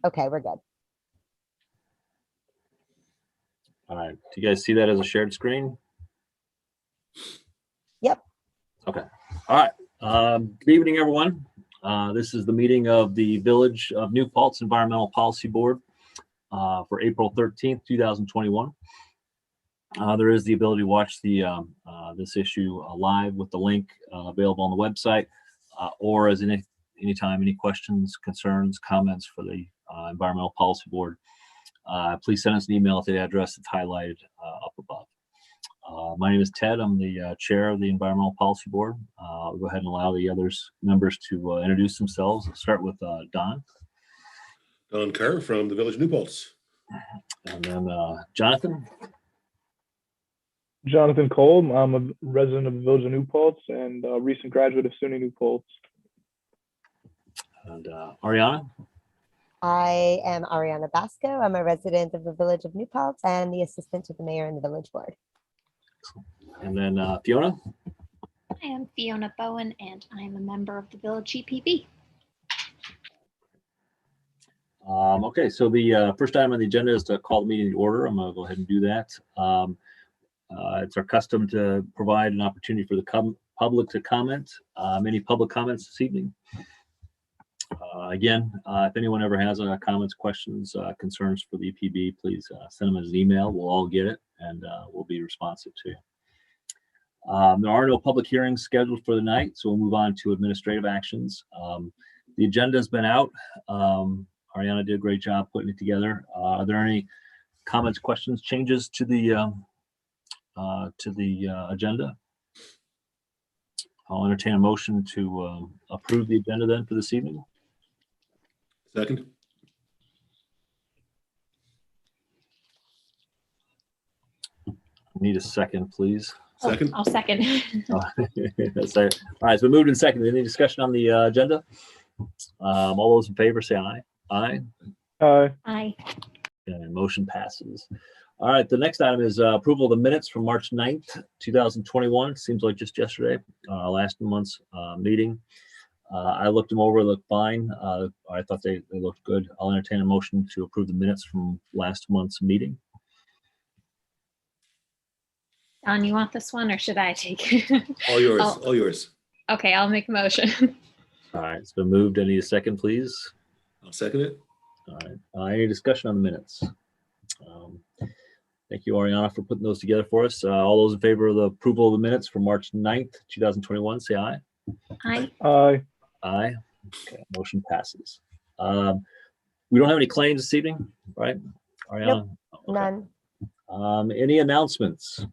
Okay, we're good. All right. Do you guys see that as a shared screen? Yep. Okay. All right. Good evening, everyone. This is the meeting of the Village of New Paltz Environmental Policy Board for April 13th, 2021. There is the ability to watch this issue live with the link available on the website, or as anytime, any questions, concerns, comments for the Environmental Policy Board, please send us an email at the address that's highlighted up above. My name is Ted. I'm the chair of the Environmental Policy Board. I'll go ahead and allow the others members to introduce themselves. I'll start with Don. Don Kerr from the Village of New Paltz. And then Jonathan. Jonathan Kolb. I'm a resident of the Village of New Paltz and a recent graduate of SUNY New Paltz. And Ariana. I am Ariana Basco. I'm a resident of the Village of New Paltz and the assistant to the mayor and the village board. And then Fiona. I am Fiona Bowen, and I am a member of the Village EPB. Okay, so the first item on the agenda is to call the meeting to order. I'm going to go ahead and do that. It's our custom to provide an opportunity for the public to comment. Any public comments this evening? Again, if anyone ever has comments, questions, concerns for the EPB, please send them as an email. We'll all get it, and we'll be responsive to you. There are no public hearings scheduled for the night, so we'll move on to administrative actions. The agenda has been out. Ariana did a great job putting it together. Are there any comments, questions, changes to the agenda? I'll entertain a motion to approve the agenda then for this evening. Second. Need a second, please. Second. I'll second. All right, so moved and seconded. Any discussion on the agenda? All those in favor say aye. Aye. Aye. And motion passes. All right, the next item is approval of the minutes from March 9th, 2021. Seems like just yesterday, last month's meeting. I looked them over, looked fine. I thought they looked good. I'll entertain a motion to approve the minutes from last month's meeting. Don, you want this one or should I take it? All yours. All yours. Okay, I'll make a motion. All right, it's been moved. I need a second, please. I'll second it. All right, any discussion on the minutes? Thank you, Ariana, for putting those together for us. All those in favor of the approval of the minutes from March 9th, 2021, say aye. Aye. Aye. Aye. Okay, motion passes. We don't have any claims this evening, right? Ariana? Nope, none. Any announcements?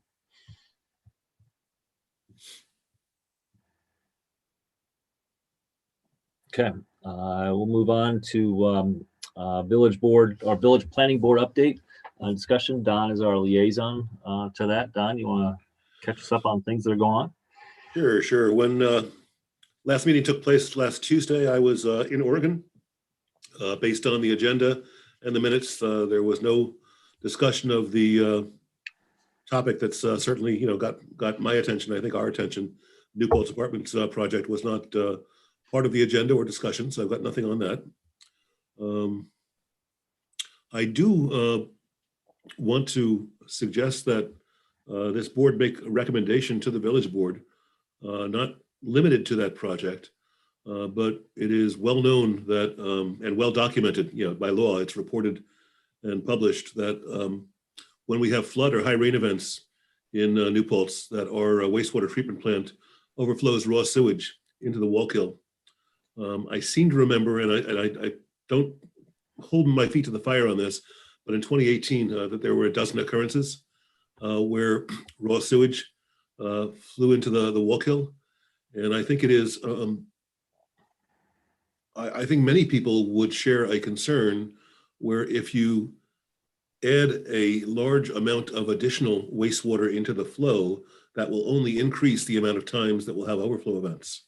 Okay, we'll move on to village board or village planning board update discussion. Don is our liaison to that. Don, you want to catch us up on things that are going on? Sure. When last meeting took place last Tuesday, I was in Oregon. Based on the agenda and the minutes, there was no discussion of the topic that's certainly got my attention. I think our attention. New Paltz Apartments project was not part of the agenda or discussion, so I've got nothing on that. I do want to suggest that this board make a recommendation to the village board, not limited to that project, but it is well known that and well documented, by law, it's reported and published that when we have flood or high rain events in New Paltz, that our wastewater treatment plant overflows raw sewage into the Wallkill. I seem to remember, and I don't hold my feet to the fire on this, but in 2018, that there were a dozen occurrences where raw sewage flew into the Wallkill. And I think it is, I think many people would share a concern where if you add a large amount of additional wastewater into the flow, that will only increase the amount of times that we'll have overflow events.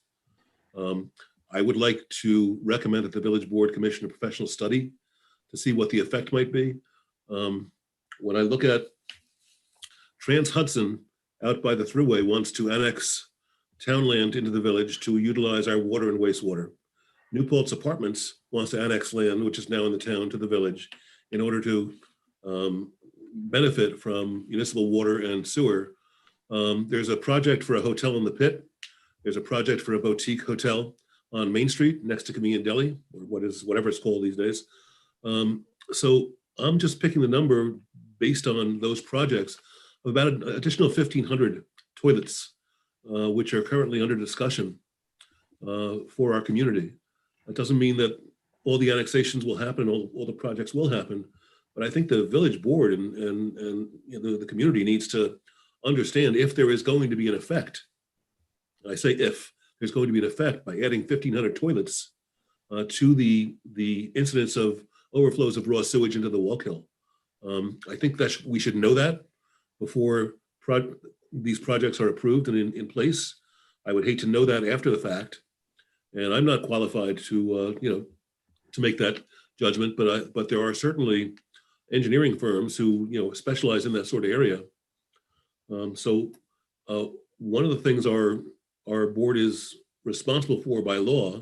I would like to recommend that the village board commission a professional study to see what the effect might be. When I look at Trans Hudson out by the thruway wants to annex townland into the village to utilize our water and wastewater. New Paltz Apartments wants to annex land, which is now in the town, to the village in order to benefit from municipal water and sewer. There's a project for a hotel in the pit. There's a project for a boutique hotel on Main Street next to Convenient Deli, or whatever it's called these days. So I'm just picking the number based on those projects of about an additional 1,500 toilets, which are currently under discussion for our community. That doesn't mean that all the annexations will happen, all the projects will happen, but I think the village board and the community needs to understand if there is going to be an effect. I say if there's going to be an effect by adding 1,500 toilets to the incidence of overflows of raw sewage into the Wallkill. I think that we should know that before these projects are approved and in place. I would hate to know that after the fact, and I'm not qualified to to make that judgment. But there are certainly engineering firms who specialize in that sort of area. So one of the things our board is responsible for by law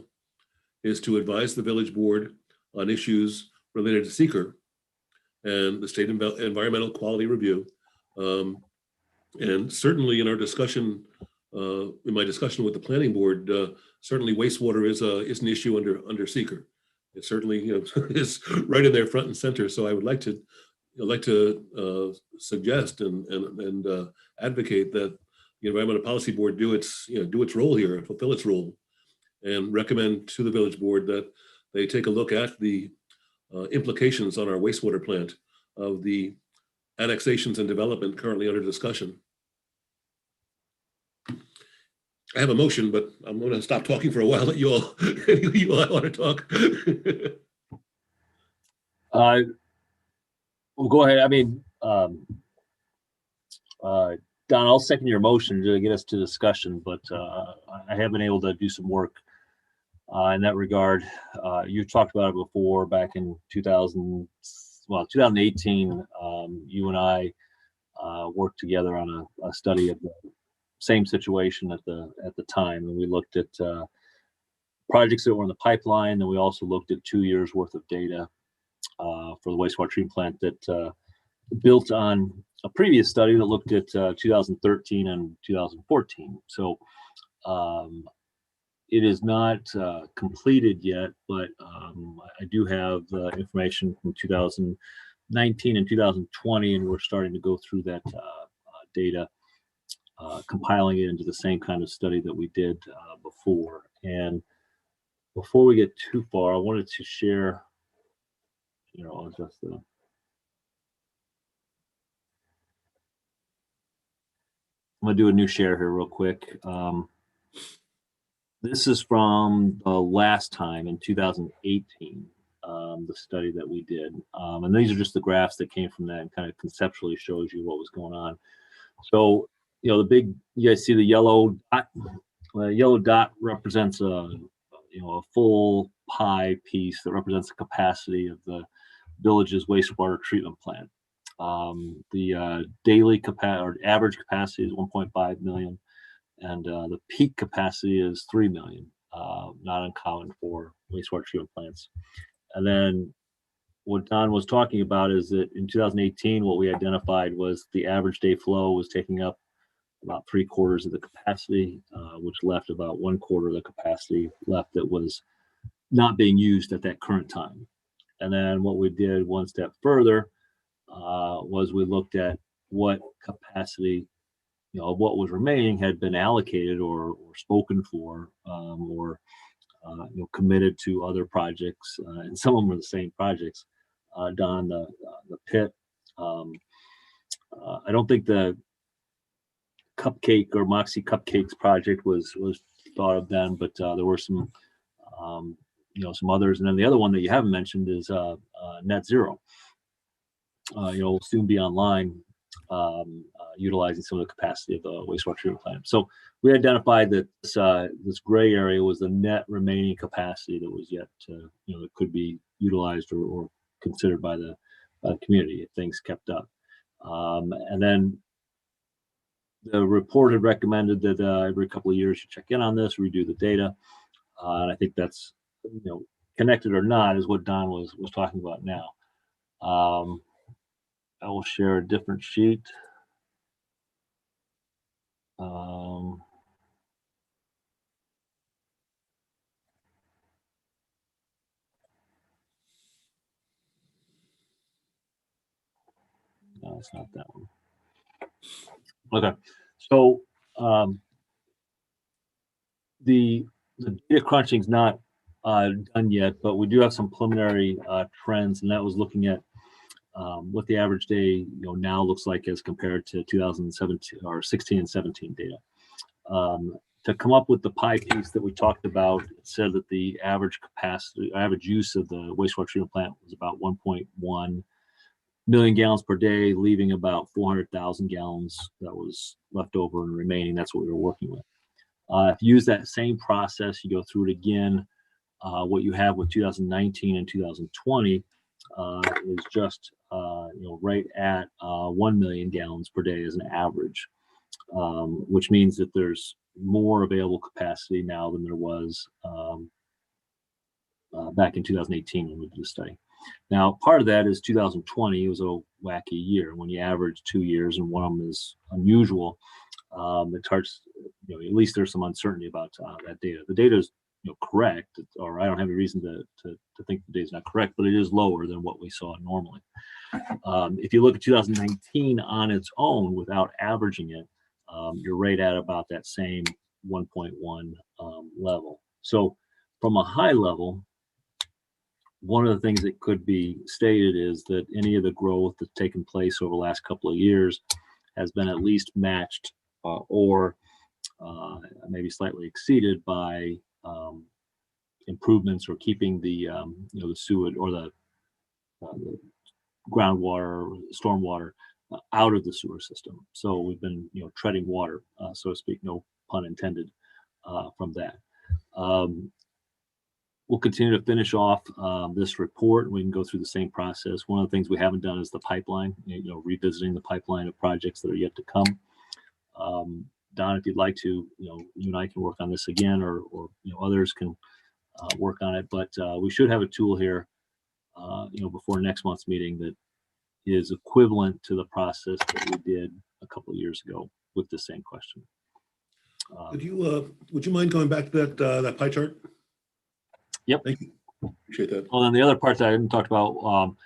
is to advise the village board on issues related to seeker and the state environmental quality review. And certainly in our discussion, in my discussion with the planning board, certainly wastewater is an issue under seeker. It certainly is right in there front and center. So I would like to suggest and advocate that the Environmental Policy Board do its role here, fulfill its role, and recommend to the village board that they take a look at the implications on our wastewater plant of the annexations and development currently under discussion. I have a motion, but I'm going to stop talking for a while. Let you all want to talk. Well, go ahead. I mean, Don, I'll second your motion to get us to discussion, but I have been able to do some work in that regard. You talked about it before back in 2018. You and I worked together on a study of the same situation at the time, and we looked at projects that were in the pipeline. Then we also looked at 2 years worth of data for the wastewater treatment plant that built on a previous study that looked at 2013 and 2014. So it is not completed yet, but I do have information from 2019 and 2020, and we're starting to go through that data, compiling it into the same kind of study that we did before. And before we get too far, I wanted to share, just I'm gonna do a new share here real quick. This is from the last time in 2018, the study that we did. And these are just the graphs that came from that and kind of conceptually shows you what was going on. So, the big, you guys see the yellow dot? Yellow dot represents a full pie piece that represents the capacity of the village's wastewater treatment plant. The daily average capacity is 1.5 million, and the peak capacity is 3 million, not uncommon for wastewater treatment plants. And then what Don was talking about is that in 2018, what we identified was the average day flow was taking up about 3/4 of the capacity, which left about 1/4 of the capacity left that was not being used at that current time. And then what we did one step further was we looked at what capacity, what was remaining had been allocated or spoken for or committed to other projects, and some of them were the same projects. Don, the pit. I don't think the cupcake or Moxie Cupcakes project was thought of then, but there were some some others. And then the other one that you haven't mentioned is net zero. Will soon be online, utilizing some of the capacity of the wastewater treatment plant. So we identified that this gray area was the net remaining capacity that was yet to, that could be utilized or considered by the community if things kept up. And then the report had recommended that every couple of years you check in on this, redo the data. And I think that's connected or not is what Don was talking about now. I will share a different sheet. No, it's not that one. Okay, so the data crunching is not done yet, but we do have some preliminary trends, and that was looking at what the average day now looks like as compared to 2017 or 16 and 17 data. To come up with the pie piece that we talked about, it said that the average capacity, average use of the wastewater treatment plant was about 1.1 million gallons per day, leaving about 400,000 gallons that was left over and remaining. That's what we were working with. If you use that same process, you go through it again, what you have with 2019 and 2020 is just right at 1 million gallons per day as an average, which means that there's more available capacity now than there was back in 2018 when we did the study. Now, part of that is 2020 was a wacky year. When you average 2 years and one of them is unusual, it starts, at least there's some uncertainty about that data. The data is correct, or I don't have any reason to think the data is not correct, but it is lower than what we saw normally. If you look at 2019 on its own without averaging it, you're right at about that same 1.1 level. So from a high level, one of the things that could be stated is that any of the growth that's taken place over the last couple of years has been at least matched or maybe slightly exceeded by improvements or keeping the the sewage or the groundwater, stormwater out of the sewer system. So we've been treading water, so to speak, no pun intended, from that. We'll continue to finish off this report. We can go through the same process. One of the things we haven't done is the pipeline, revisiting the pipeline of projects that are yet to come. Don, if you'd like to, you and I can work on this again, or others can work on it. But we should have a tool here, before next month's meeting that is equivalent to the process that we did a couple of years ago with the same question. Would you mind going back to that pie chart? Yep. Thank you. Appreciate that. Well, and the other part that I didn't talk about,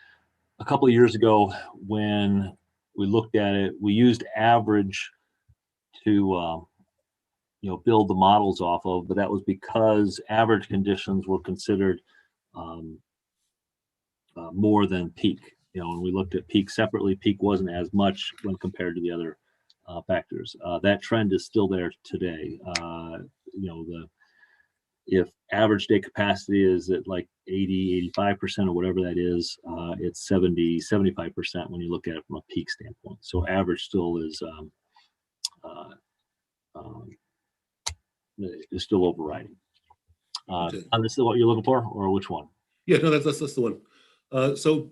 a couple of years ago when we looked at it, we used average to build the models off of, but that was because average conditions were considered more than peak. When we looked at peak separately, peak wasn't as much when compared to the other factors. That trend is still there today. If average day capacity is at like 80, 85% or whatever that is, it's 70, 75% when you look at it from a peak standpoint. So average still is still overriding. Okay. And this is what you're looking for, or which one? Yeah, no, that's the one. So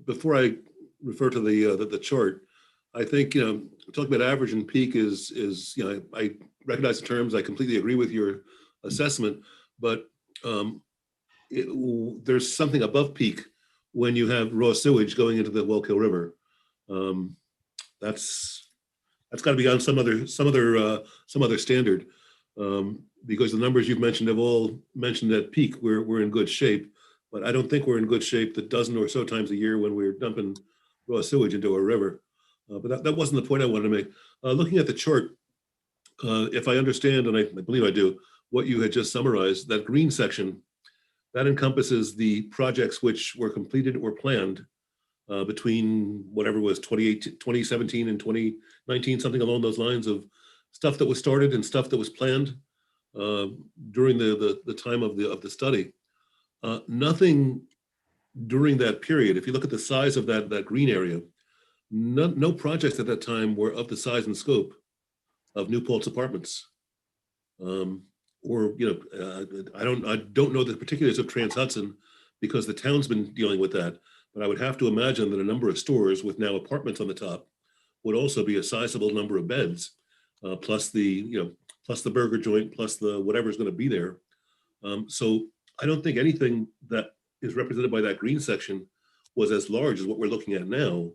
before I refer to the chart, I think talking about average and peak is I recognize the terms. I completely agree with your assessment, but there's something above peak when you have raw sewage going into the Wallkill River. That's got to be on some other standard, because the numbers you've mentioned have all mentioned at peak we're in good shape, but I don't think we're in good shape the dozen or so times a year when we're dumping raw sewage into a river. But that wasn't the point I wanted to make. Looking at the chart, if I understand, and I believe I do, what you had just summarized, that green section, that encompasses the projects which were completed or planned between whatever was 2017 and 2019, something along those lines, of stuff that was started and stuff that was planned during the time of the study. Nothing during that period, if you look at the size of that green area, no projects at that time were of the size and scope of New Paltz Apartments. Or I don't know the particulars of Trans Hudson because the town's been dealing with that, but I would have to imagine that a number of stores with now apartments on the top would also be a sizable number of beds, plus the burger joint, plus the whatever's going to be there. So I don't think anything that is represented by that green section was as large as what we're looking at now.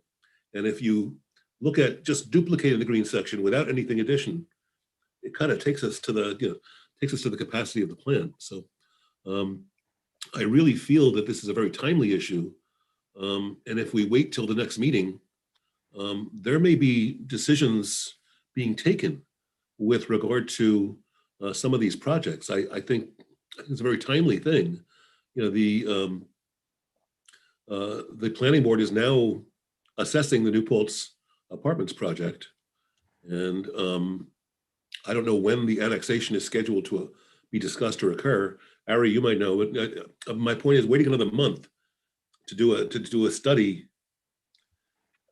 And if you look at just duplicating the green section without anything addition, it kind of takes us to the capacity of the plant. So I really feel that this is a very timely issue. And if we wait till the next meeting, there may be decisions being taken with regard to some of these projects. I think it's a very timely thing. You know, the planning board is now assessing the New Paltz Apartments project, and I don't know when the annexation is scheduled to be discussed or occur. Ari, you might know, but my point is waiting another month to do a study.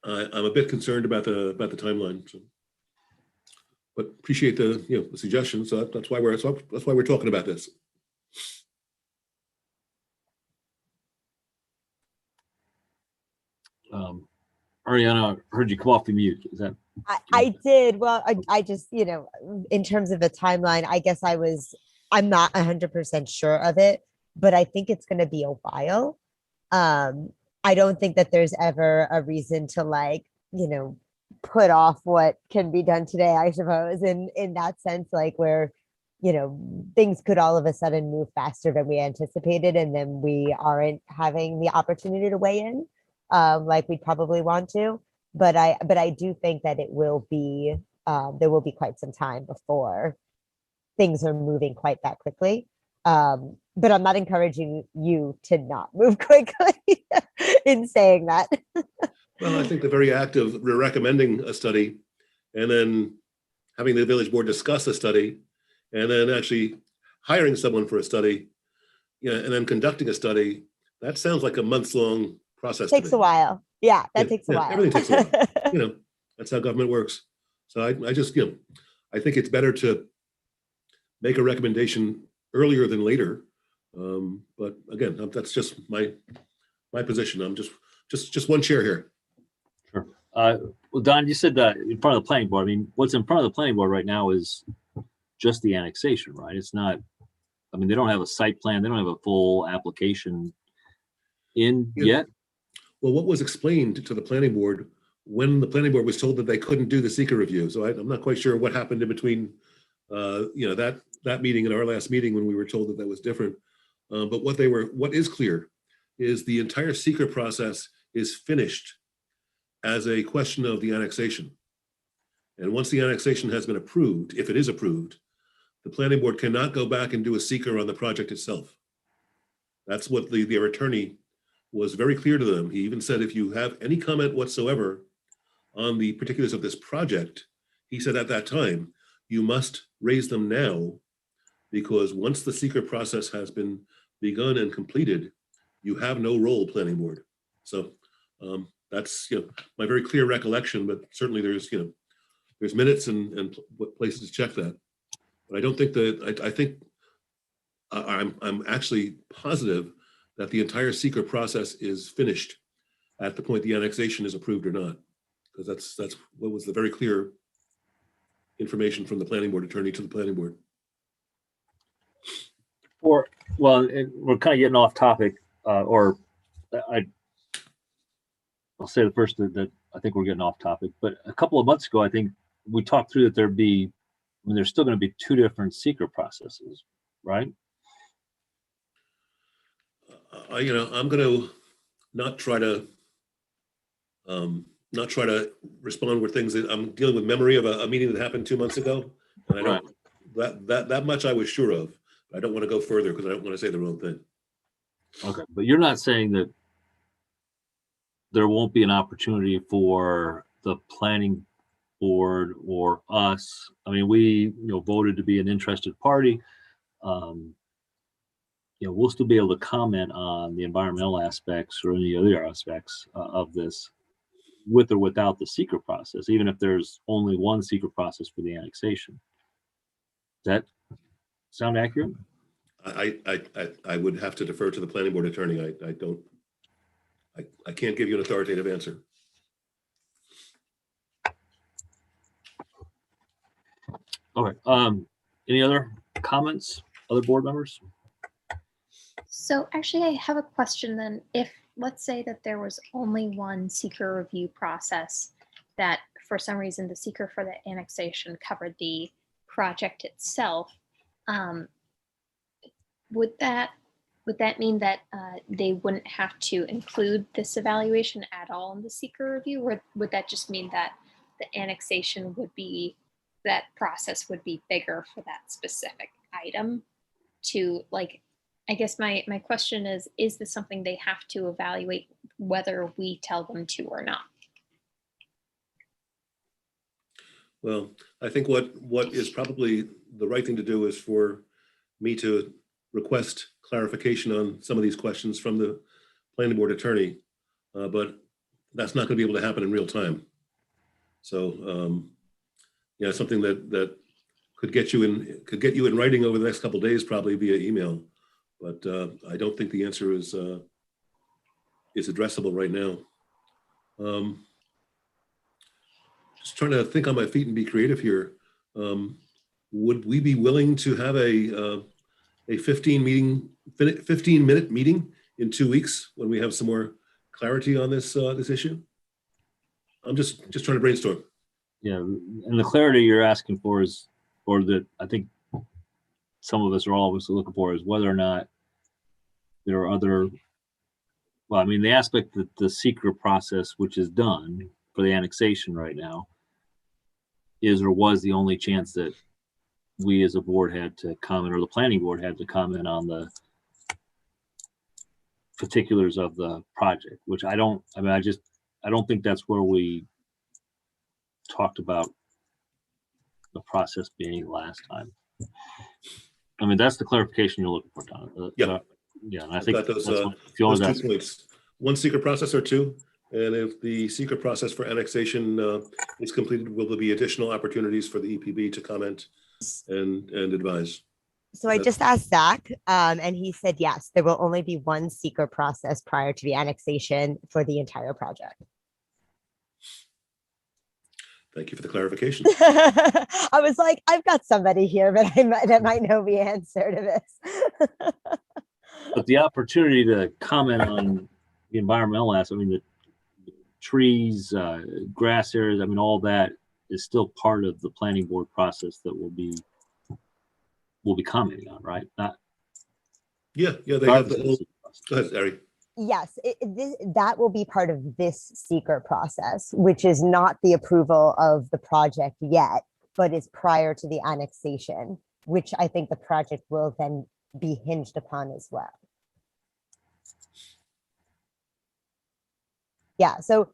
I'm a bit concerned about the timeline. So. But appreciate the suggestion. So that's why we're talking about this. Ariana, I heard you come off the mute. Is that? I did. Well, I just, in terms of the timeline, I guess I'm not 100% sure of it, but I think it's going to be a while. I don't think that there's ever a reason to put off what can be done today, I suppose, in that sense, like where, things could all of a sudden move faster than we anticipated, and then we aren't having the opportunity to weigh in like we'd probably want to. But I do think that it will be, there will be quite some time before things are moving quite that quickly. But I'm not encouraging you to not move quickly in saying that. Well, I think the very act of recommending a study and then having the village board discuss a study and then actually hiring someone for a study, and then conducting a study, that sounds like a months-long process. Takes a while. Yeah, that takes a while. Everything takes a while. That's how government works. So I just, I think it's better to make a recommendation earlier than later. But again, that's just my position. I'm just one chair here. Sure. Well, Don, you said that in front of the planning board. I mean, what's in front of the planning board right now is just the annexation, right? It's not, I mean, they don't have a site plan. They don't have a full application in yet. Well, what was explained to the planning board when the planning board was told that they couldn't do the seeker review? So I'm not quite sure what happened in between, that meeting and our last meeting when we were told that was different. But what is clear is the entire seeker process is finished as a question of the annexation. And once the annexation has been approved, if it is approved, the planning board cannot go back and do a seeker on the project itself. That's what their attorney was very clear to them. He even said, if you have any comment whatsoever on the particulars of this project, he said at that time, you must raise them now, because once the seeker process has been begun and completed, you have no role, planning board. So that's my very clear recollection, but certainly there's minutes and places to check that. But I don't think that I think I'm actually positive that the entire seeker process is finished at the point the annexation is approved or not, because that's what was the very clear information from the planning board attorney to the planning board. We're kind of getting off topic, or I'll say the first that I think we're getting off topic. But a couple of months ago, I think we talked through that there's still going to be two different seeker processes, right? I'm going to not try to respond with things that I'm dealing with memory of a meeting that happened 2 months ago, and I don't that much I was sure of. I don't want to go further because I don't want to say the wrong thing. Okay, but you're not saying that there won't be an opportunity for the planning board or us. I mean, we voted to be an interested party. We'll still be able to comment on the environmental aspects or any other aspects of this with or without the seeker process, even if there's only one seeker process for the annexation. Does that sound accurate? I would have to defer to the planning board attorney. I can't give you an authoritative answer. Okay. Any other comments, other board members? So actually, I have a question then. If, let's say that there was only one seeker review process, that for some reason the seeker for the annexation covered the project itself, um, would that mean that they wouldn't have to include this evaluation at all in the seeker review, or would that just mean that the annexation would be, that process would be bigger for that specific item? To like, I guess my question is this something they have to evaluate whether we tell them to or not? Well, I think what is probably the right thing to do is for me to request clarification on some of these questions from the planning board attorney, but that's not going to be able to happen in real time. So, yeah, something that could get you in writing over the next couple of days, probably via email. But I don't think the answer is addressable right now. Just trying to think on my feet and be creative here. Would we be willing to have a 15-minute meeting in 2 weeks when we have some more clarity on this issue? I'm just trying to brainstorm. Yeah, and the clarity you're asking for is, or that I think some of us are always looking for, is whether or not there are other, well, I mean, the aspect that the secret process, which is done for the annexation right now, is or was the only chance that we as a board had to comment, or the planning board had to comment on the particulars of the project, which I don't think that's where we talked about the process being last time. I mean, that's the clarification you're looking for, Don. Yeah. Yeah, and I I've think got those, that's what those Fiona's 2 points. One secret process or two, and if the secret process for annexation is completed, will there be additional opportunities for the EPB to comment and advise? So I just asked Zach, and he said, yes, there will only be one seeker process prior to the annexation for the entire project. Thank you for the clarification. I was like, I've got somebody here that might know the answer to this. But the opportunity to comment on the environmental aspect, I mean, the trees, grass areas, I mean, all that is still part of the planning board process that we'll be commenting on, right? Not. Yeah, they have the whole. Go ahead, Ari. Yes, that will be part of this seeker process, which is not the approval of the project yet, but is prior to the annexation, which I think the project will then be hinged upon as well. Yeah, so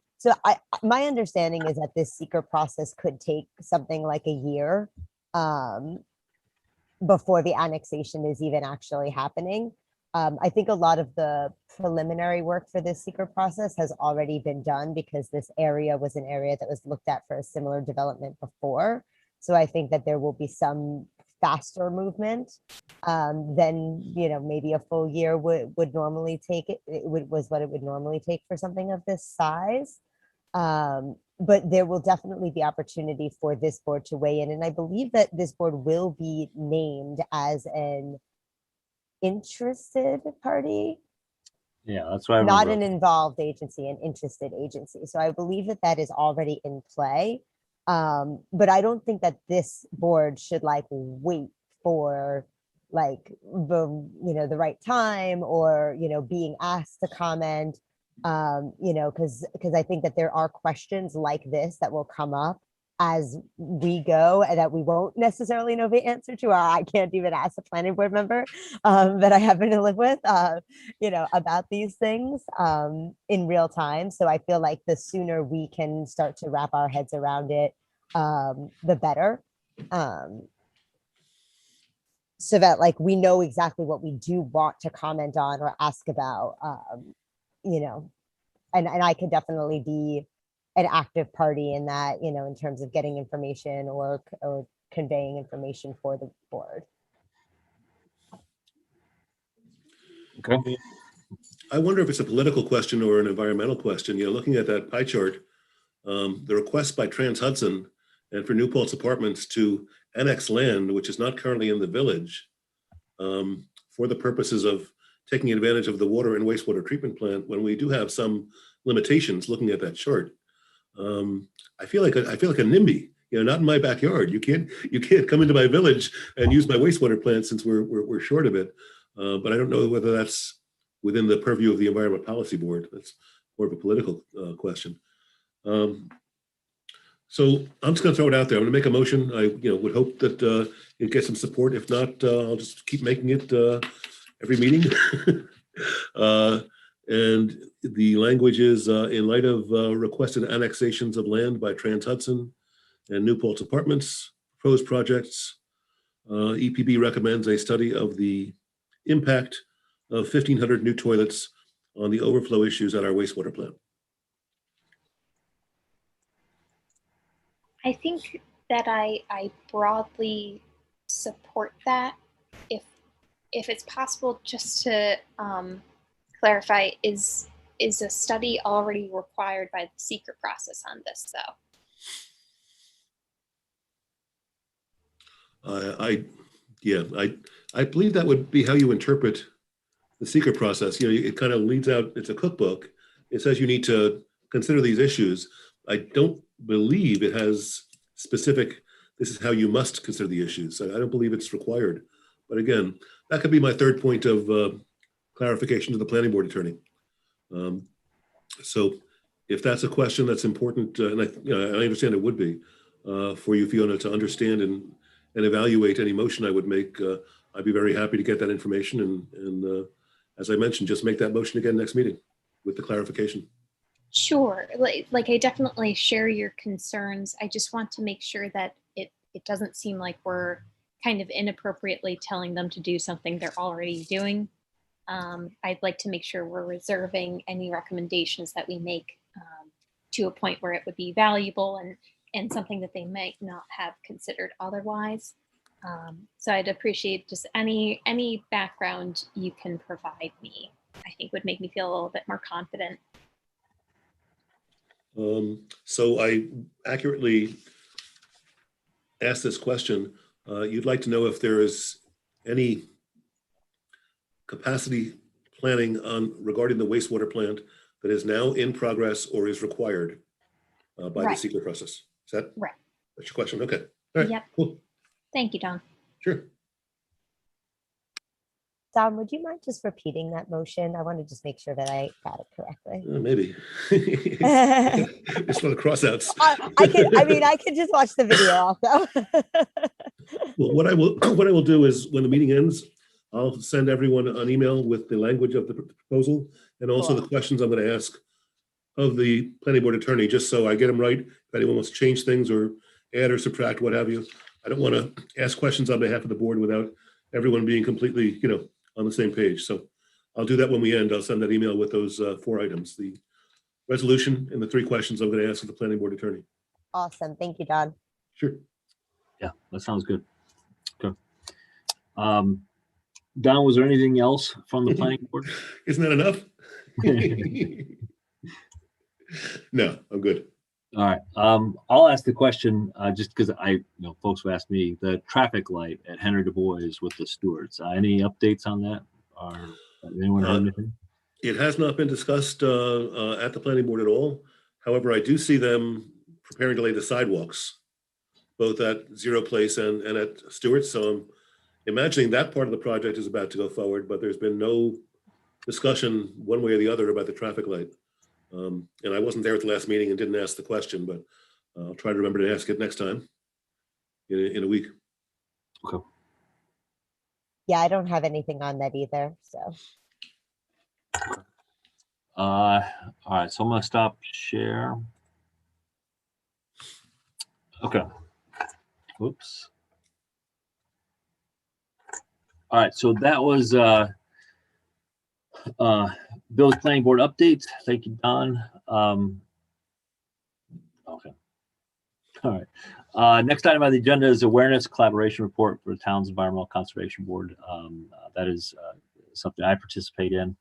my understanding is that this seeker process could take something like a year before the annexation is even actually happening. I think a lot of the preliminary work for this seeker process has already been done because this area was an area that was looked at for a similar development before. So I think that there will be some faster movement than, maybe a full year would normally take. Was what it would normally take for something of this size. But there will definitely be opportunity for this board to weigh in. And I believe that this board will be named as an interested party. Yeah, that's right. Not an involved agency, an interested agency. So I believe that that is already in play. But I don't think that this board should wait for the right time or, being asked to comment, because I think that there are questions like this that will come up as we go and that we won't necessarily know the answer to, or I can't even ask a planning board member that I happen to live with, about these things in real time. So I feel like the sooner we can start to wrap our heads around it, the better. So that we know exactly what we do want to comment on or ask about, and I could definitely be an active party in that, in terms of getting information or conveying information for the board. Okay. I wonder if it's a political question or an environmental question. Looking at that pie chart, the request by Trans Hudson and for New Paltz Apartments to annex land, which is not currently in the village, for the purposes of taking advantage of the water and wastewater treatment plant when we do have some limitations looking at that chart. I feel like a NIMBY, not in my backyard. You can't come into my village and use my wastewater plant since we're short of it. But I don't know whether that's within the purview of the Environment Policy Board. That's more of a political question. So I'm just going to throw it out there. I'm going to make a motion. I would hope that it gets some support. If not, I'll just keep making it every meeting. And the language is in light of requested annexations of land by Trans Hudson and New Paltz Apartments, proposed projects, EPB recommends a study of the impact of 1,500 new toilets on the overflow issues at our wastewater plant. I think that I broadly support that. If it's possible, just to clarify, is a study already required by the seeker process on this, though? I believe that would be how you interpret the seeker process. It kind of leads out, it's a cookbook. It says you need to consider these issues. I don't believe it has specific, this is how you must consider the issues. I don't believe it's required. But again, that could be my third point of clarification to the planning board attorney. So if that's a question that's important, and I understand it would be for you, Fiona, to understand and evaluate any motion I would make, I'd be very happy to get that information. And as I mentioned, just make that motion again next meeting with the clarification. Sure. Like I definitely share your concerns. I just want to make sure that it doesn't seem like we're kind of inappropriately telling them to do something they're already doing. I'd like to make sure we're reserving any recommendations that we make to a point where it would be valuable and something that they might not have considered otherwise. So I'd appreciate just any background you can provide me. I think would make me feel a little bit more confident. So I accurately asked this question. You'd like to know if there is any capacity planning regarding the wastewater plant that is now in progress or is required by the seeker process. Is that right? That's your question. Okay. All right. Yep. Cool. Thank you, Don. Sure. Don, would you mind just repeating that motion? I want to just make sure that I got it correctly. Maybe. It's for the crossouts. I could just watch the video also. Well, what I will do is when the meeting ends, I'll send everyone an email with the language of the proposal and also the questions I'm going to ask of the planning board attorney, just so I get them right. If anyone wants to change things or add or subtract, what have you. I don't want to ask questions on behalf of the board without everyone being completely, on the same page. So I'll do that when we end. I'll send that email with those 4 items, the resolution and the 3 questions I'm going to ask of the planning board attorney. Awesome. Thank you, Don. Sure. Yeah, that sounds good. Okay. Don, was there anything else from the planning board? Isn't that enough? No, I'm good. All right. I'll ask the question just because folks have asked me the traffic light at Henry Du Bois with the Stewarts. Any updates on that? Or anyone heard anything? It has not been discussed at the planning board at all. However, I do see them preparing to lay the sidewalks, both at Zero Place and at Stewart's. So I'm imagining that part of the project is about to go forward, but there's been no discussion one way or the other about the traffic light. And I wasn't there at the last meeting and didn't ask the question, but I'll try to remember to ask it next time in a week. Okay. Yeah, I don't have anything on that either. So. All right, so I'm gonna stop share. Okay. Oops. All right, so that was Bill's planning board update. Thank you, Don. Okay. All right. Next item on the agenda is awareness collaboration report for the town's environmental conservation board. That is something I participate in.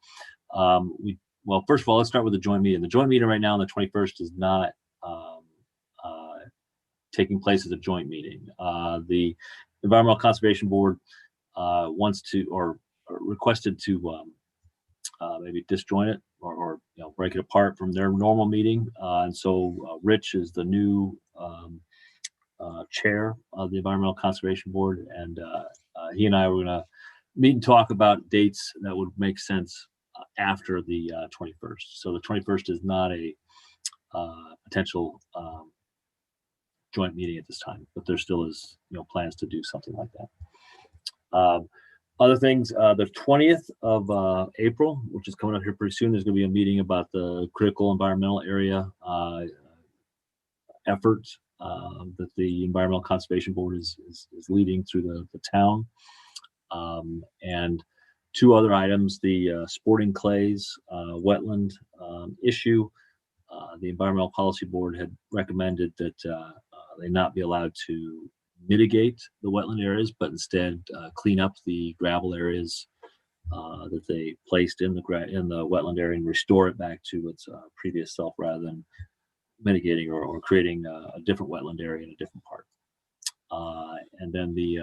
Well, first of all, let's start with the joint meeting. The joint meeting right now on the 21st is not taking place as a joint meeting. The environmental conservation board wants to or requested to maybe disjoint it or break it apart from their normal meeting. And so Rich is the new chair of the Environmental Conservation Board, and he and I were going to meet and talk about dates that would make sense after the 21st. So the 21st is not a potential joint meeting at this time, but there still is plans to do something like that. Other things, the 20th of April, which is coming up here pretty soon, there's going to be a meeting about the critical environmental area effort that the Environmental Conservation Board is leading through the town. And two other items, the sporting clays wetland issue. The Environmental Policy Board had recommended that they not be allowed to mitigate the wetland areas, but instead clean up the gravel areas that they placed in the wetland area and restore it back to its previous self, rather than mitigating or creating a different wetland area in a different part. And then the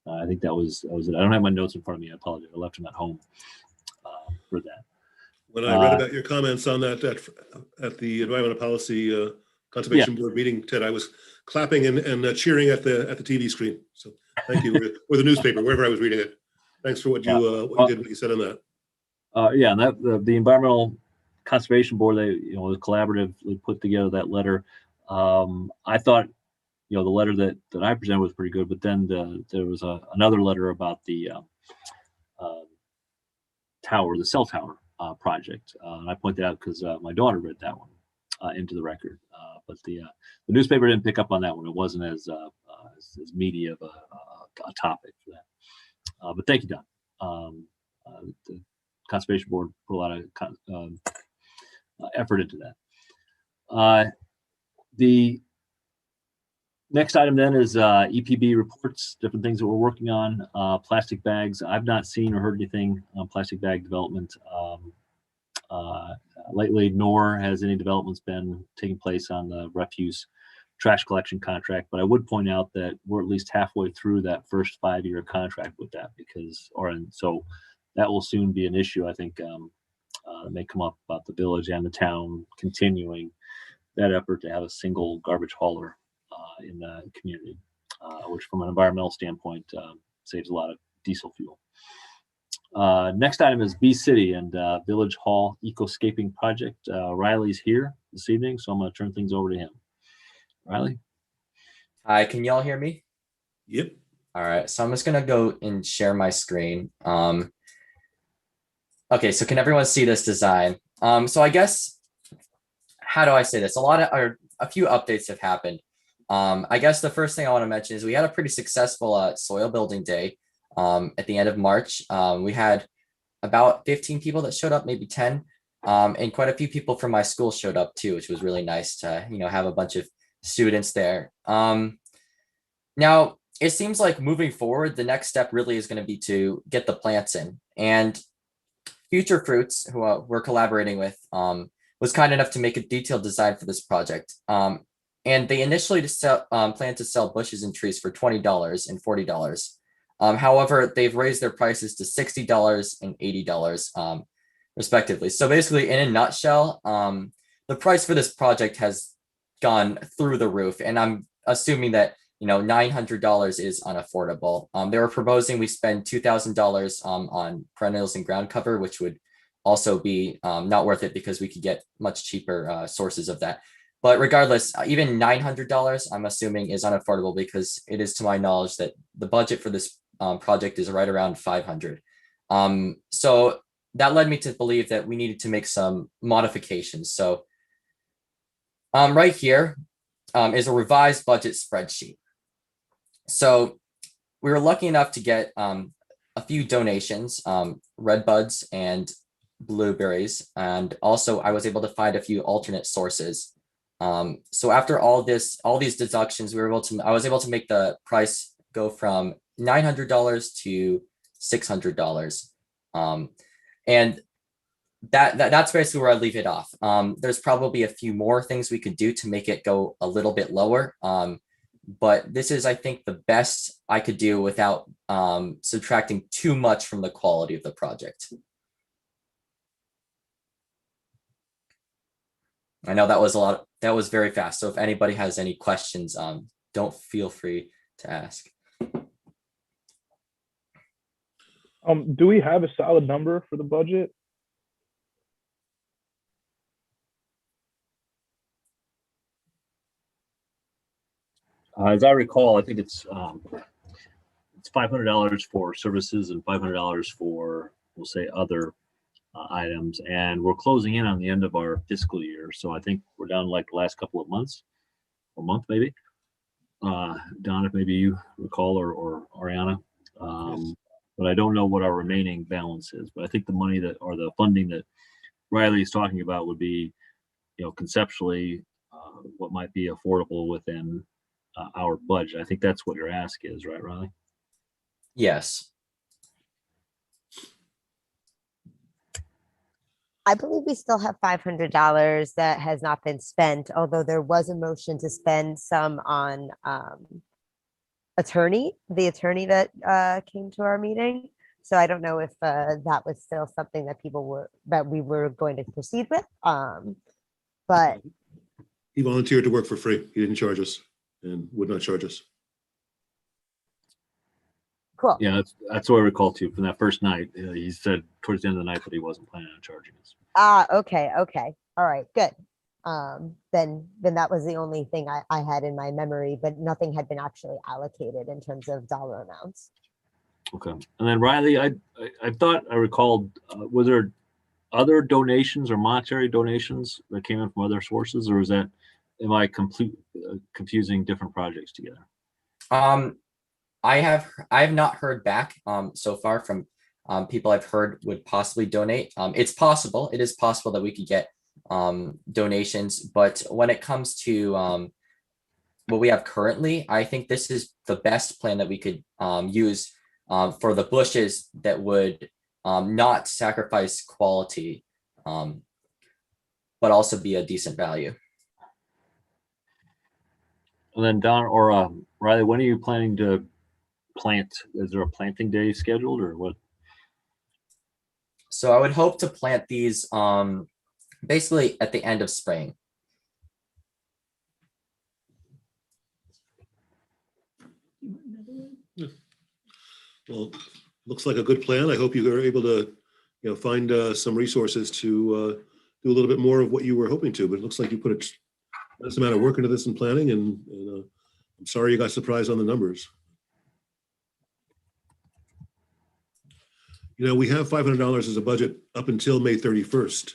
I think that was it. I don't have my notes in front of me. I apologize. I left them at home for that. When I read about your comments on that at the Environmental Policy Conservation Board meeting, Ted, I was clapping and cheering at the TV screen. So thank you, or the newspaper, wherever I was reading it. Thanks for what you did, what you said on that. Yeah, and that the Environmental Conservation Board, they was collaboratively put together that letter. I thought the letter that I presented was pretty good, but then there was another letter about the tower, the cell tower project, and I point that out because my daughter read that one into the record, but the newspaper didn't pick up on that one. It wasn't as meaty of a topic for that. But thank you, Don. The Conservation Board put a lot of effort into that. The next item then is EPB reports, different things that we're working on. Plastic bags. I've not seen or heard anything on plastic bag development lately, nor has any developments been taking place on the refuse trash collection contract. But I would point out that we're at least halfway through that first 5-year contract with that, so that will soon be an issue. I think that may come up about the village and the town continuing that effort to have a single garbage hauler in the community, which from an environmental standpoint saves a lot of diesel fuel. Next item is Bee City and Village Hall Ecoscaping Project. Riley's here this evening, so I'm going to turn things over to him. Riley? Hi, can y'all hear me? Yep. All right, so I'm just going to go and share my screen. Okay, so can everyone see this design? So I guess, how do I say this? A few updates have happened. I guess the first thing I want to mention is we had a pretty successful soil building day at the end of March. We had about 15 people that showed up, maybe 10, and quite a few people from my school showed up too, which was really nice to have a bunch of students there. Now, it seems like moving forward, the next step really is going to be to get the plants in. And Future Fruits, who we're collaborating with, was kind enough to make a detailed design for this project. And they initially planned to sell bushes and trees for $20 and $40. However, they've raised their prices to $60 and $80, respectively. So basically, in a nutshell, the price for this project has gone through the roof. And I'm assuming that $900 is unaffordable. They were proposing we spend $2,000 on perennials and ground cover, which would also be not worth it because we could get much cheaper sources of that. But regardless, even $900, I'm assuming, is unaffordable because it is to my knowledge that the budget for this project is right around $500. So that led me to believe that we needed to make some modifications. So right here is a revised budget spreadsheet. So we were lucky enough to get a few donations, red buds and blueberries, and also I was able to find a few alternate sources. So after all these deductions, I was able to make the price go from $900 to $600. And that's basically where I leave it off. There's probably a few more things we could do to make it go a little bit lower. but this is, I think, the best I could do without subtracting too much from the quality of the project. I know that was a lot. That was very fast. So if anybody has any questions, don't feel free to ask. Do we have a solid number for the budget? As I recall, I think it's $500 for services and $500 for, we'll say, other items. And we're closing in on the end of our fiscal year, so I think we're down like the last couple of months, or month maybe. Don, if maybe you recall, or Ariana. Yes. But I don't know what our remaining balance is. But I think the money that, or the funding that Riley is talking about would be, conceptually, what might be affordable within our budget. I think that's what your ask is, right, Riley? Yes. I believe we still have $500 that has not been spent, although there was a motion to spend some on the attorney that came to our meeting. So I don't know if that was still something that we were going to proceed with. But He volunteered to work for free. He didn't charge us and would not charge us. cool. Yeah, that's what I recall too from that first night. He said towards the end of the night that he wasn't planning on charging us. Okay. All right, good. Then that was the only thing I had in my memory, but nothing had been actually allocated in terms of dollar amounts. Okay, and then Riley, I thought I recalled, was there other donations or monetary donations that came in from other sources, or am I confusing different projects together? I have not heard back so far from people I've heard would possibly donate. It is possible that we could get donations, but when it comes to what we have currently, I think this is the best plan that we could use for the bushes that would not sacrifice quality, but also be a decent value. And then Don or Riley, when are you planning to plant? Is there a planting day scheduled or what? So I would hope to plant these basically at the end of spring. Well, looks like a good plan. I hope you are able to, find some resources to do a little bit more of what you were hoping to. But it looks like you put a tremendous amount of work into this and planning, and I'm sorry you got surprised on the numbers. We have $500 as a budget up until May 31st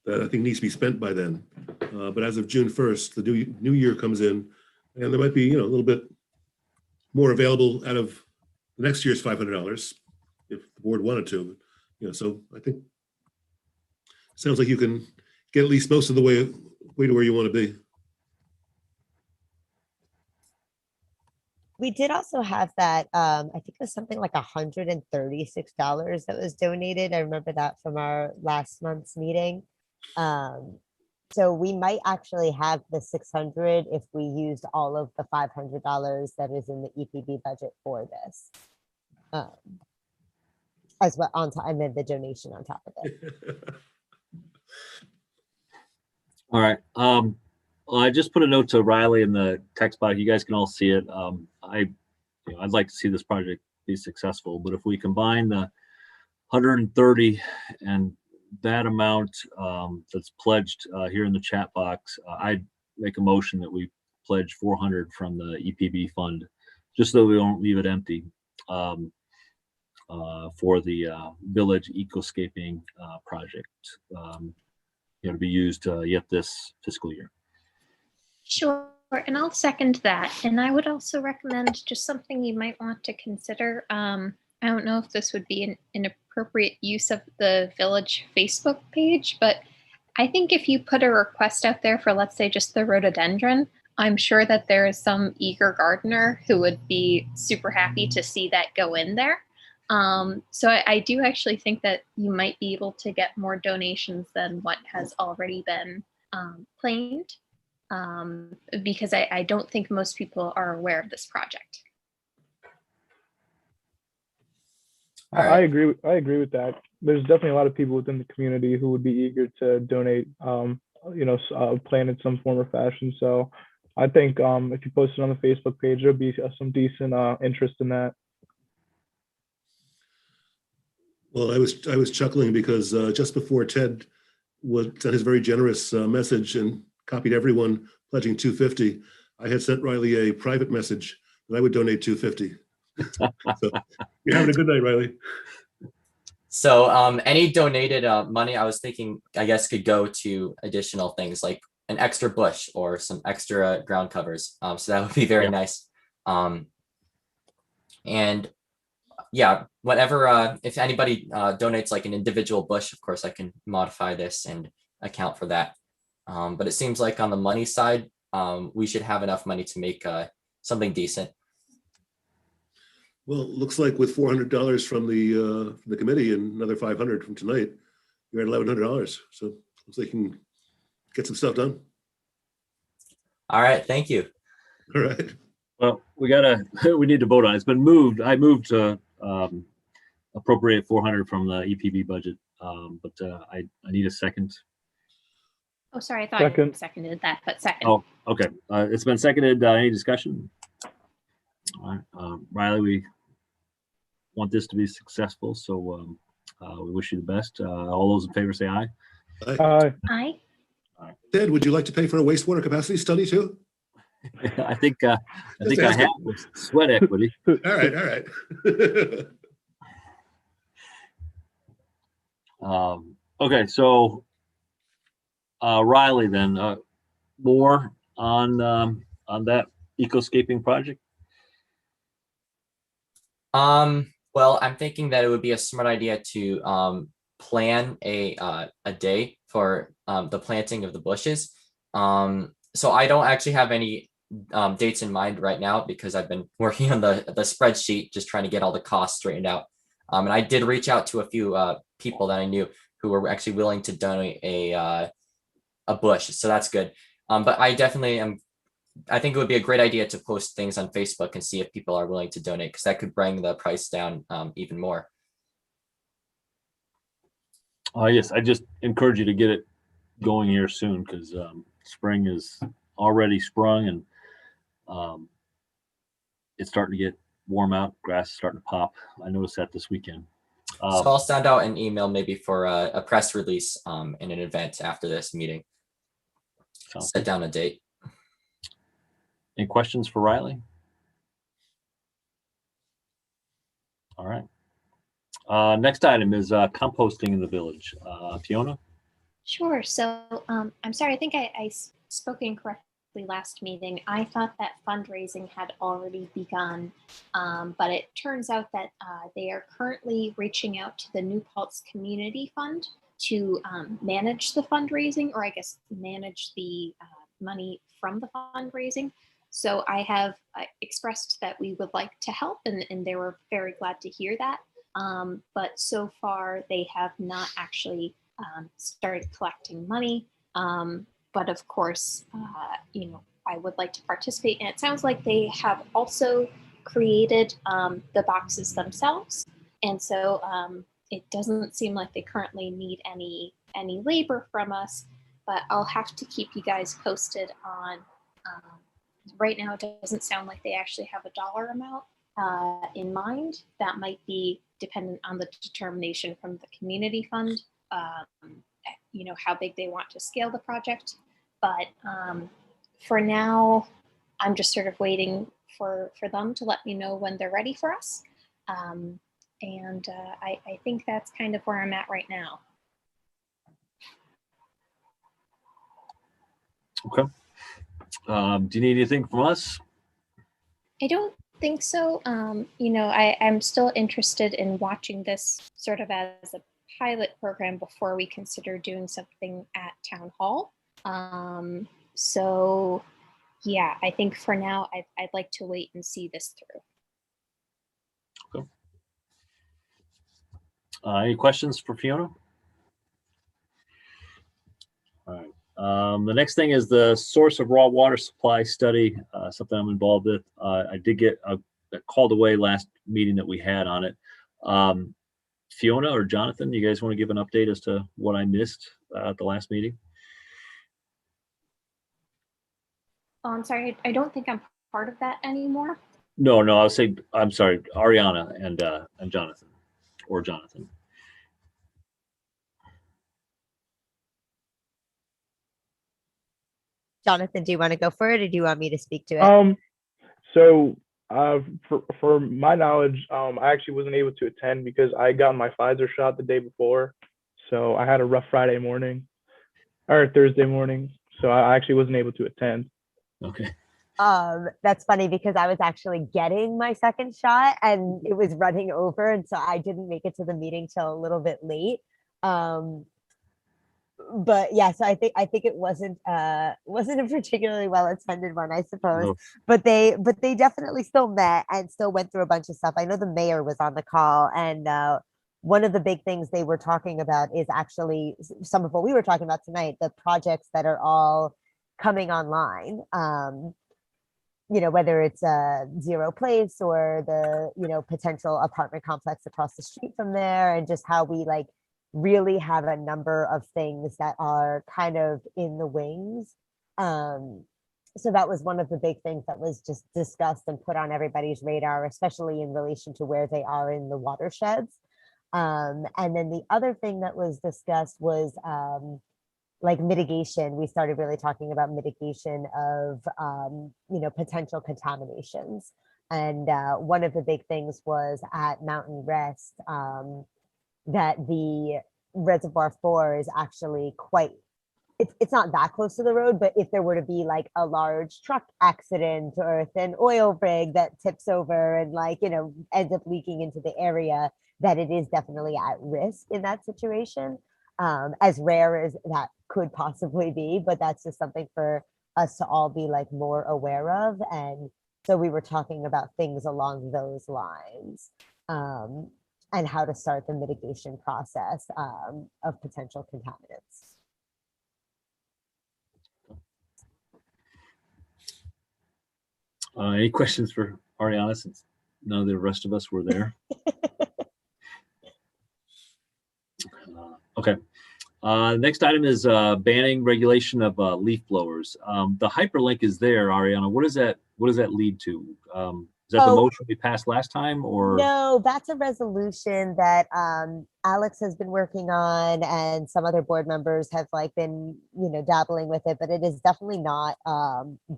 that I think needs to be spent by then. But as of June 1st, the new year comes in, and there might be a little bit more available out of the next year's $500 if the board wanted to. So I think it sounds like you can get at least most of the way to where you want to be. We did also have that, I think it was something like $136 that was donated. I remember that from our last month's meeting. So we might actually have the 600 if we used all of the $500 that is in the EPB budget for this. As well on top, and then the donation on top of it. All right. Well, I just put a note to Riley in the text box. You guys can all see it. I'd like to see this project be successful, but if we combine the 130 and that amount that's pledged here in the chat box, I'd make a motion that we pledge 400 from the EPB fund, just so we don't leave it empty, for the village ecoscaping project, to be used yet this fiscal year. Sure, and I'll second that. And I would also recommend just something you might want to consider. I don't know if this would be an appropriate use of the village Facebook page, but I think if you put a request out there for, let's say, just the rhododendron, I'm sure that there is some eager gardener who would be super happy to see that go in there. So I do actually think that you might be able to get more donations than what has already been claimed. because I don't think most people are aware of this project. All I right. agree with that. There's definitely a lot of people within the community who would be eager to donate, plan in some form or fashion. So I think if you post it on the Facebook page, there'll be some decent interest in that. Well, I was chuckling because just before Ted sent his very generous message and copied everyone pledging 250, I had sent Riley a private message that I would donate 250. So you're having a good night, Riley. So any donated money, I was thinking, I guess, could go to additional things like an extra bush or some extra ground covers. So that would be very Yeah. nice. And yeah, whatever, if anybody donates like an individual bush, of course, I can modify this and account for that. But it seems like on the money side, we should have enough money to make something decent. Well, looks like with $400 from the committee and another 500 from tonight, you're at $1,100. So looks like you can get some stuff done. All right, thank you. All right. Well, we need to vote on it. It's been moved. I moved to appropriate 400 from the EPB budget, but I need a second. Oh, sorry, I thought you Second. seconded that, but second. Oh, okay. It's been seconded. Any discussion? All right, Riley, we want this to be successful, so we wish you the best. All those in favor say aye. Aye. Ted, would you like to pay for a wastewater capacity study too? I think I Just have asking. with sweat equity. All right, all right. Okay, so Riley, then more on that ecoscaping project. Well, I'm thinking that it would be a smart idea to plan a day for the planting of the bushes. So I don't actually have any dates in mind right now because I've been working on the spreadsheet, just trying to get all the costs straightened out. And I did reach out to a few people that I knew who were actually willing to donate a bush, so that's good. But I definitely am. I think it would be a great idea to post things on Facebook and see if people are willing to donate, because that could bring the price down even more. Yes, I just encourage you to get it going here soon because spring is already sprung and it's starting to get warm out. Grass is starting to pop. I noticed that this weekend. So I'll send out an email maybe for a press release in an event after this meeting. Set down a date. Any questions for Riley? All right. Next item is composting in the village. Fiona? Sure. So I'm sorry, I think I spoke incorrectly last meeting. I thought that fundraising had already begun, but it turns out that they are currently reaching out to the New Paltz Community Fund to manage the fundraising, or I guess manage the money from the fundraising. So I have expressed that we would like to help, and they were very glad to hear that. But so far, they have not actually started collecting money. But of course, I would like to participate. And it sounds like they have also created the boxes themselves. And so it doesn't seem like they currently need any labor from us, but I'll have to keep you guys posted on, right now it doesn't sound like they actually have a dollar amount in mind. That might be dependent on the determination from the community fund, how big they want to scale the project. But for now, I'm just sort of waiting for them to let me know when they're ready for us. And I think that's kind of where I'm at right now. Okay. Do you need anything from us? I don't think so. I'm still interested in watching this sort of as a pilot program before we consider doing something at town hall. So yeah, I think for now, I'd like to wait and see this through. Okay. Any questions for Fiona? All right. The next thing is the source of raw water supply study, something I'm involved with. I did get called away last meeting that we had on it. Fiona or Jonathan, you guys want to give an update as to what I missed at the last meeting? Oh, I'm sorry, I don't think I'm part of that anymore. No, I'll say, I'm sorry, Ariana and Jonathan, or Jonathan. Jonathan, do you want to go for it, or do you want me to speak to it? So for my knowledge, I actually wasn't able to attend because I got my Pfizer shot the day before. So I had a rough Friday morning or Thursday morning. So I actually wasn't able to attend. Okay. That's funny because I was actually getting my second shot and it was running over, and so I didn't make it to the meeting till a little bit late. But yeah, so I think it wasn't a particularly well attended one, I suppose. No. But they definitely still met and still went through a bunch of stuff. I know the mayor was on the call, and one of the big things they were talking about is actually some of what we were talking about tonight, the projects that are all coming online. Whether it's Zero Place or the potential apartment complex across the street from there, and just how we really have a number of things that are kind of in the wings. So that was one of the big things that was just discussed and put on everybody's radar, especially in relation to where they are in the watersheds. And then the other thing that was discussed was mitigation. We started really talking about mitigation of potential contaminations. And one of the big things was at Mountain Rest, that the reservoir 4 is actually it's not that close to the road, but if there were to be a large truck accident or a thin oil rig that tips over and ends up leaking into the area, that it is definitely at risk in that situation. As rare as that could possibly be, but that's just something for us to all be more aware of. And so we were talking about things along those lines. And how to start the mitigation process of potential contaminants. Any questions for Ariana, since none of the rest of us were there? Okay. Next item is banning regulation of leaf blowers. The hyperlink is there, Ariana. What does that lead to? Is that the motion we passed last time, or? No, that's a resolution that Alex has been working on, and some other board members have been dabbling with it, but it is definitely not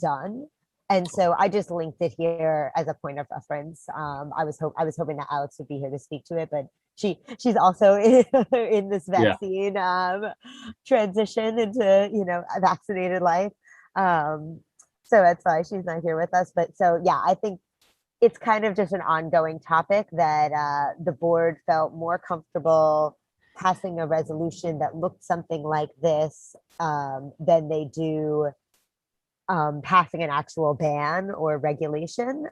done. And so I just linked it here as a point of reference. I was hoping that Alex would be here to speak to it, but she's also in this vaccine transition into a vaccinated life. So that's why she's not here with us. But so yeah, I think it's kind of just an ongoing topic that the board felt more comfortable passing a resolution that looked something like this than they do passing an actual ban or regulation.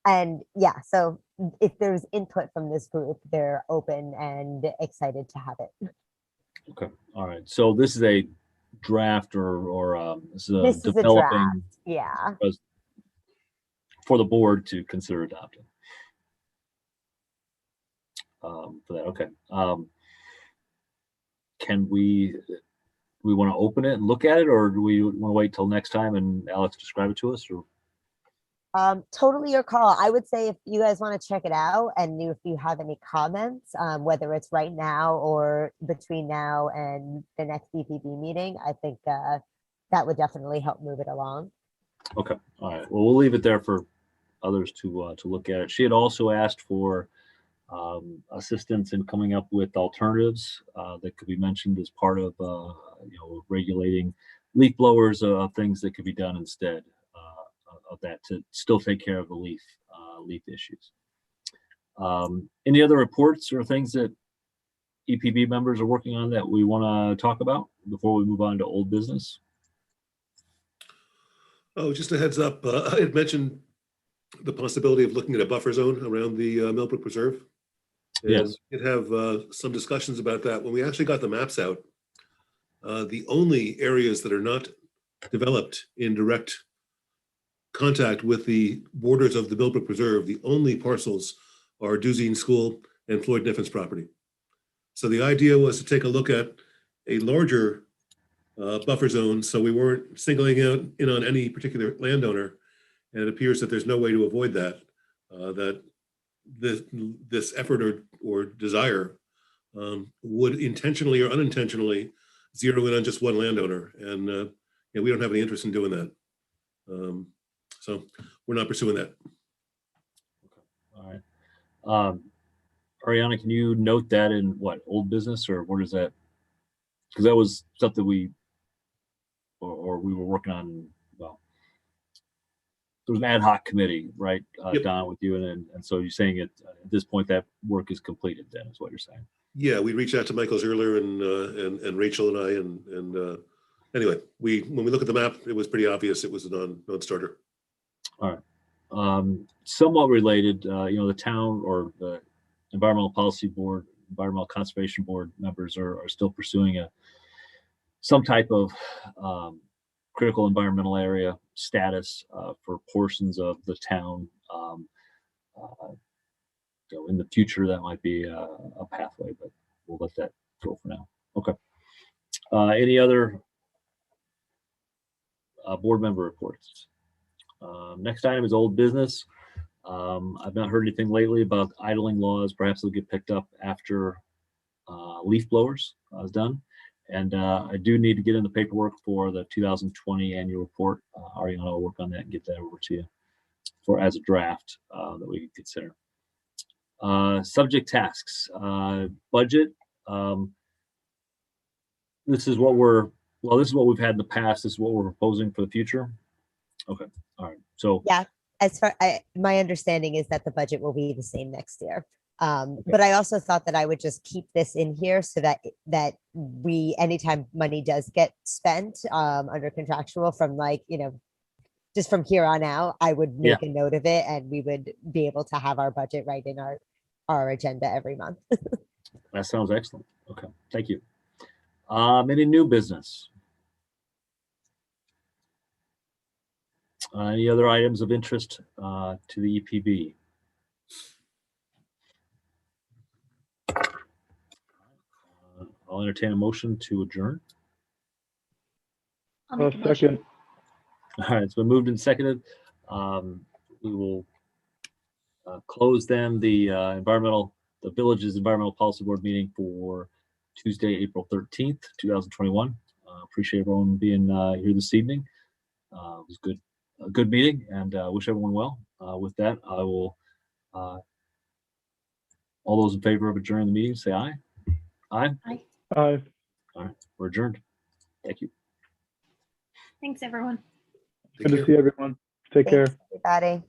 And yeah, so if there's input from this group, they're open and excited to have it. Okay, all right. So this is a draft or this is a developing draft. Yeah. For the board to consider adopting. For that, okay. Can we want to open it and look at it, or do we want to wait till next time and Alex describe it to us? Or totally your call. I would say if you guys want to check it out and if you have any comments, whether it's right now or between now and the next EPB meeting, I think that would definitely help move it along. Okay, all right. Well, we'll leave it there for others to look at it. She had also asked for assistance in coming up with alternatives that could be mentioned as part of regulating leaf blowers, things that could be done instead of that to still take care of the leaf issues. Any other reports or things that EPB members are working on that we want to talk about before we move on to old business? Oh, just a heads up. I had mentioned the possibility of looking at a buffer zone around the Millbrook Preserve. And Yes. we'd have some discussions about that when we actually got the maps out. the only areas that are not developed in direct contact with the borders of the Millbrook Preserve, the only parcels are Duzine School and Floyd Niffin's property. So the idea was to take a look at a larger buffer zone, so we weren't singling out in on any particular landowner. And it appears that there's no way to avoid that, that this effort or desire would intentionally or unintentionally zero in on just one landowner. And yeah, we don't have any interest in doing that. So we're not pursuing that. All right. Ariana, can you note that in what, old business, or what is that? Because that was something we were working on. Well, there was an ad hoc committee, right, Yep. Don, with you, and so you're saying at this point that work is completed. Then is what you're saying. Yeah, we reached out to Michael Zerler and Rachel and I, and anyway, when we look at the map, it was pretty obvious it was a non-starter. All right. Somewhat related, the town or the Environmental Policy Board, Environmental Conservation Board members are still pursuing some type of critical environmental area status for portions of the town. In the future, that might be a pathway, but we'll let that go for now. Okay. Any other board member reports? Next item is old business. I've not heard anything lately about idling laws. Perhaps they'll get picked up after leaf blowers is done. And I do need to get in the paperwork for the 2020 annual report. Ariana will work on that and get that over to you for as a draft that we can consider. Subject tasks, budget. This is what we've had in the past. This is what we're proposing for the future. Okay. All right. So Yeah, as far my understanding is that the budget will be the same next year. But I also thought that I would just keep this in here so that we, anytime money does get spent under contractual from just from here on out, I would make a note of it and we would be able to have our budget right in our agenda every month. that sounds excellent. Okay. Thank you. Any new business? Any other items of interest to the EPB? I'll entertain a motion to adjourn. I'll make a motion. Second. All right, it's been moved and seconded. We will close then the village's environmental policy board meeting for Tuesday, April 13th, 2021. Appreciate everyone being here this evening. It was a good meeting, and wish everyone well. With that, I will. All those in favor of adjourning the meeting, say aye. Aye. Aye. Aye. All right, we're adjourned. Thank you. Thanks, everyone. Take Good care. to see everyone. Take care. Thanks, everybody.